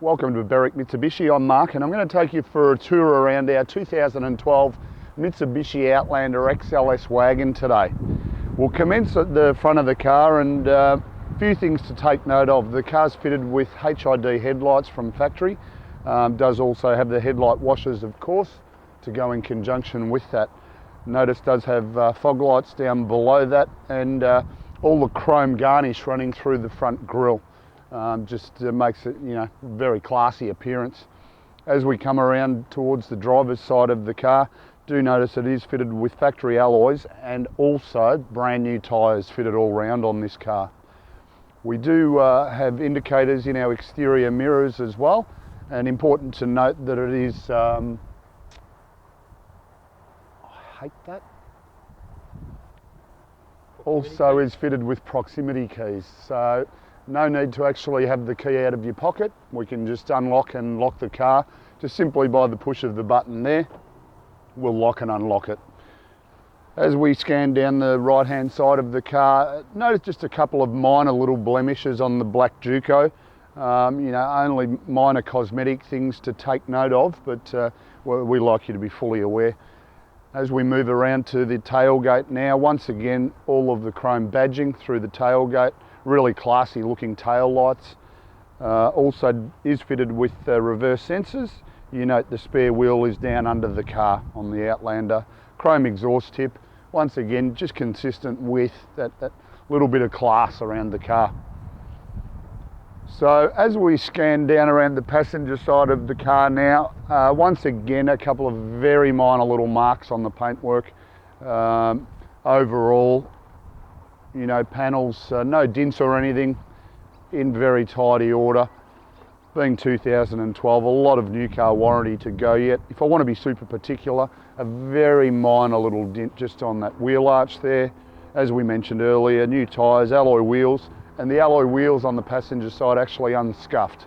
Welcome to Berwick Mitsubishi. I'm Mark and I'm going to take you for a tour around our 2012 Mitsubishi Outlander XLS wagon today. We'll commence at the front of the car, and a few things to take note of. The car's fitted with HID headlights from factory. Does also have the headlight washers, of course, to go in conjunction with that. Notice does have fog lights down below that, and all the chrome garnish running through the front grille. Just makes it, very classy appearance. As we come around towards the driver's side of the car, do notice it is fitted with factory alloys and also brand new tyres fitted all round on this car. We do have indicators in our exterior mirrors as well, and important to note that it is, I hate that, also is fitted with proximity keys. So no need to actually have the key out of your pocket. We can just unlock and lock the car just simply by the push of the button there. We'll lock and unlock it. As we scan down the right hand side of the car, notice just a couple of minor little blemishes on the black Juco. Only minor cosmetic things to take note of, but we like you to be fully aware. As we move around to the tailgate now, once again, all of the chrome badging through the tailgate. Really classy looking tail lights. Also is fitted with reverse sensors. You note the spare wheel is down under the car on the Outlander. Chrome exhaust tip. Once again, just consistent with that little bit of class around the car. So as we scan down around the passenger side of the car now, once again, a couple of very minor little marks on the paintwork. Overall, panels, no dents or anything, in very tidy order. Being 2012, a lot of new car warranty to go yet. If I want to be super particular, a very minor little dent just on that wheel arch there. As we mentioned earlier, new tyres, alloy wheels, and the alloy wheels on the passenger side actually unscuffed.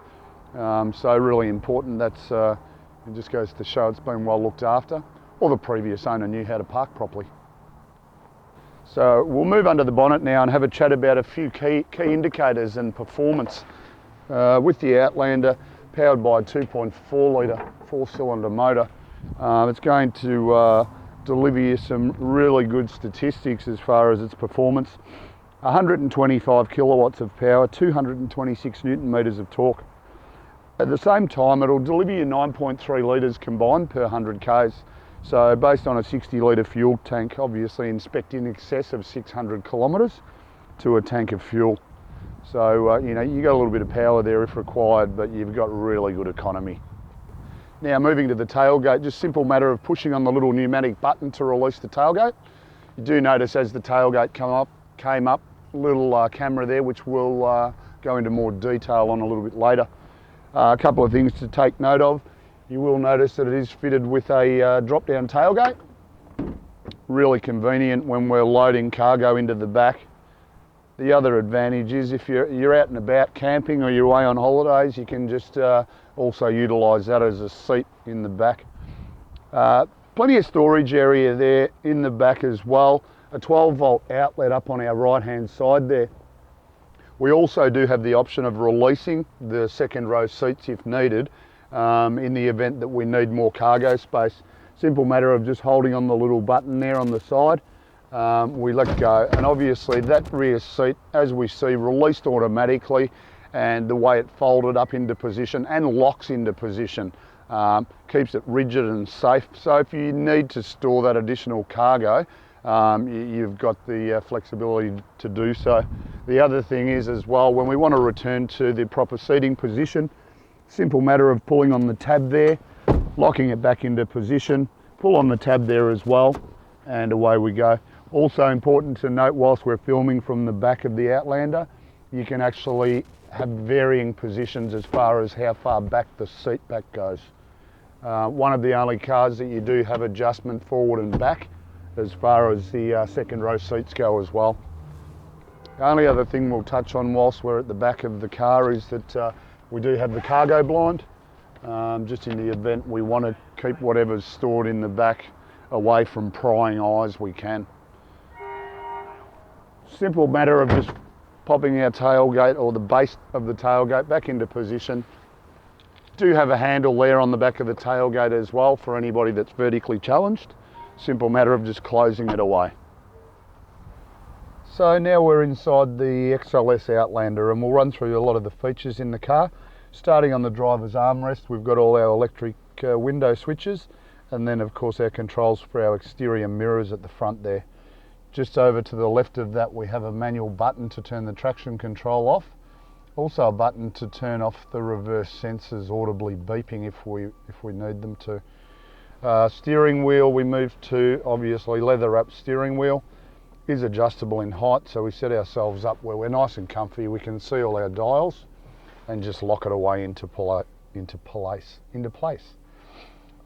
So really important. That's it just goes to show it's been well looked after, or the previous owner knew how to park properly. So we'll move under the bonnet now and have a chat about a few key indicators and performance. With the Outlander, powered by a 2.4 litre 4-cylinder motor, it's going to deliver you some really good statistics as far as its performance. 125 kilowatts of power, 226 newton meters of torque. At the same time, it'll deliver you 9.3 litres combined per 100 k's. So based on a 60 litre fuel tank, obviously inspect in excess of 600 kilometres to a tank of fuel. So, you got a little bit of power there if required, but you've got really good economy. Now moving to the tailgate, just simple matter of pushing on the little pneumatic button to release the tailgate. You do notice as the tailgate came up, little camera there, which we'll go into more detail on a little bit later. A couple of things to take note of. You will notice that it is fitted with a drop-down tailgate. Really convenient when we're loading cargo into the back. The other advantage is if you're out and about camping or you're away on holidays, you can just also utilise that as a seat in the back. Plenty of storage area there in the back as well. A 12-volt outlet up on our right-hand side there. We also do have the option of releasing the second row seats if needed. In the event that we need more cargo space. Simple matter of just holding on the little button there on the side, we let go, and obviously that rear seat, as we see, released automatically, and the way it folded up into position and locks into position keeps it rigid and safe. So if you need to store that additional cargo, you've got the flexibility to do so. The other thing is as well, when we want to return to the proper seating position, simple matter of pulling on the tab there, locking it back into position, pull on the tab there as well, and away we go. Also important to note, whilst we're filming from the back of the Outlander, you can actually have varying positions as far as how far back the seat back goes. One of the only cars that you do have adjustment forward and back as far as the second row seats go as well. The only other thing we'll touch on whilst we're at the back of the car is that we do have the cargo blind, just in the event we want to keep whatever's stored in the back away from prying eyes, we can. Simple matter of just popping our tailgate, or the base of the tailgate, back into position, do have a handle there on the back of the tailgate as well for anybody that's vertically challenged. Simple matter of just closing it away. So now we're inside the XLS Outlander, and we'll run through a lot of the features in the car. Starting on the driver's armrest, we've got all our electric window switches, and then of course our controls for our exterior mirrors at the front there. Just over to the left of that we have a manual button to turn the traction control off. Also a button to turn off the reverse sensors audibly beeping if we need them to. Steering wheel, we moved to obviously leather wrapped steering wheel. Is adjustable in height, so we set ourselves up where we're nice and comfy. We can see all our dials and just lock it away into place.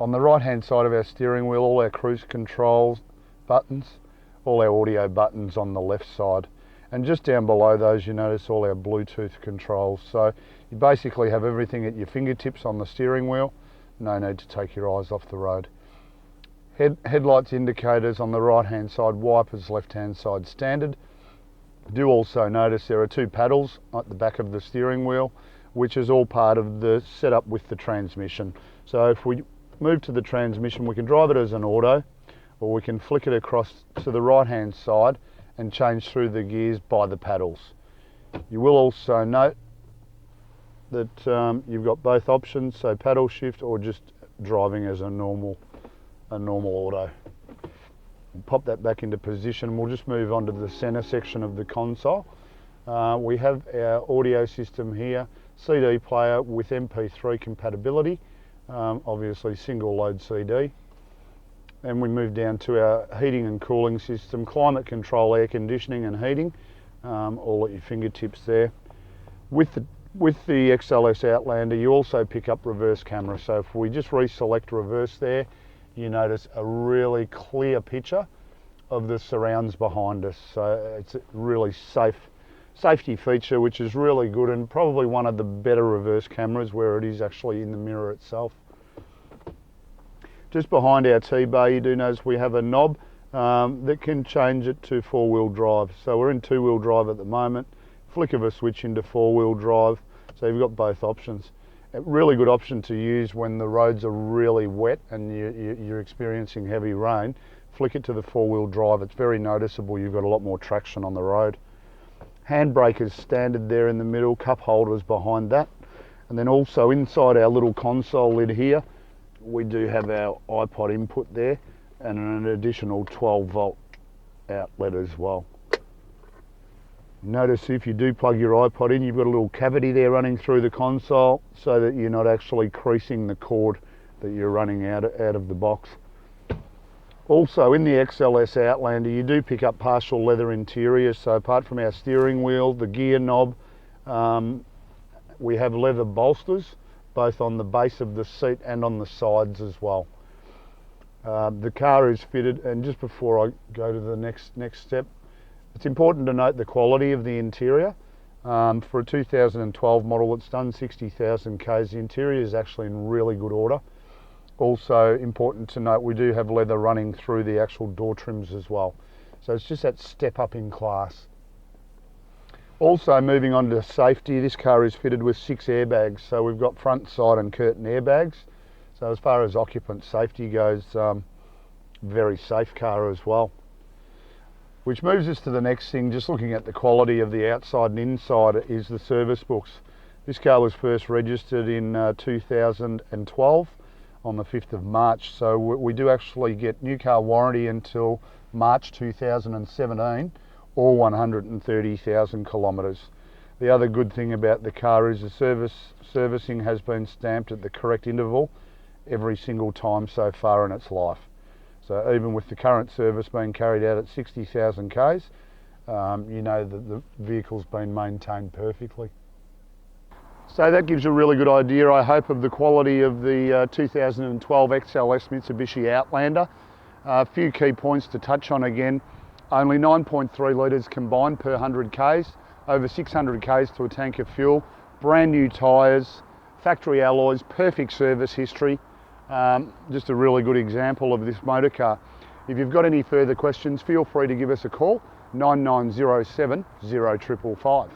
On the right hand side of our steering wheel, all our cruise controls buttons, all our audio buttons on the left side, and just down below those you notice all our Bluetooth controls. So you basically have everything at your fingertips on the steering wheel. No need to take your eyes off the road. Headlights, indicators on the right hand side, wipers left hand side standard. Do also notice there are two paddles at the back of the steering wheel, which is all part of the setup with the transmission. So if we move to the transmission, we can drive it as an auto, or we can flick it across to the right hand side and change through the gears by the paddles. You will also note that you've got both options, so paddle shift or just driving as a normal auto. We'll pop that back into position. We'll just move on to the center section of the console. We have our audio system here, CD player with MP3 compatibility, obviously single load CD. And we move down to our heating and cooling system, climate control, air conditioning and heating, all at your fingertips there. With the XLS Outlander you also pick up reverse camera, so if we just reselect reverse there, you notice a really clear picture of the surrounds behind us. So it's a really safety feature, which is really good, and probably one of the better reverse cameras where it is actually in the mirror itself. Just behind our T-bar you do notice we have a knob that can change it to four-wheel drive. So we're in two-wheel drive at the moment. Flick of a switch into four-wheel drive, so you've got both options. A really good option to use when the roads are really wet and you're experiencing heavy rain. Flick it to the four-wheel drive, it's very noticeable, you've got a lot more traction on the road. Handbrake is standard there in the middle, cup holders behind that. And then also inside our little console lid here, we do have our iPod input there and an additional 12 volt outlet as well. Notice if you do plug your iPod in, you've got a little cavity there running through the console so that you're not actually creasing the cord that you're running out of the box. Also in the XLS Outlander you do pick up partial leather interiors, so apart from our steering wheel, the gear knob, we have leather bolsters both on the base of the seat and on the sides as well. The car is fitted, and just before I go to the next step, it's important to note the quality of the interior. For a 2012 model that's done 60,000 Ks, the interior is actually in really good order. Also important to note we do have leather running through the actual door trims as well. So it's just that step up in class. Also moving on to safety, this car is fitted with 6 airbags. So we've got front, side and curtain airbags. So as far as occupant safety goes, very safe car as well. Which moves us to the next thing, just looking at the quality of the outside and inside, is the service books. This car was first registered in 2012 on the 5th of March, so we do actually get new car warranty until March 2017 or 130,000 kilometres. The other good thing about the car is the servicing has been stamped at the correct interval every single time so far in its life. So even with the current service being carried out at 60,000 Ks, you know that the vehicle's been maintained perfectly. So that gives you a really good idea, I hope, of the quality of the 2012 XLS Mitsubishi Outlander. A few key points to touch on again. Only 9.3 litres combined per 100 Ks, over 600 Ks to a tank of fuel, brand new tyres, factory alloys, perfect service history. Just a really good example of this motor car. If you've got any further questions, feel free to give us a call, 9907 0555.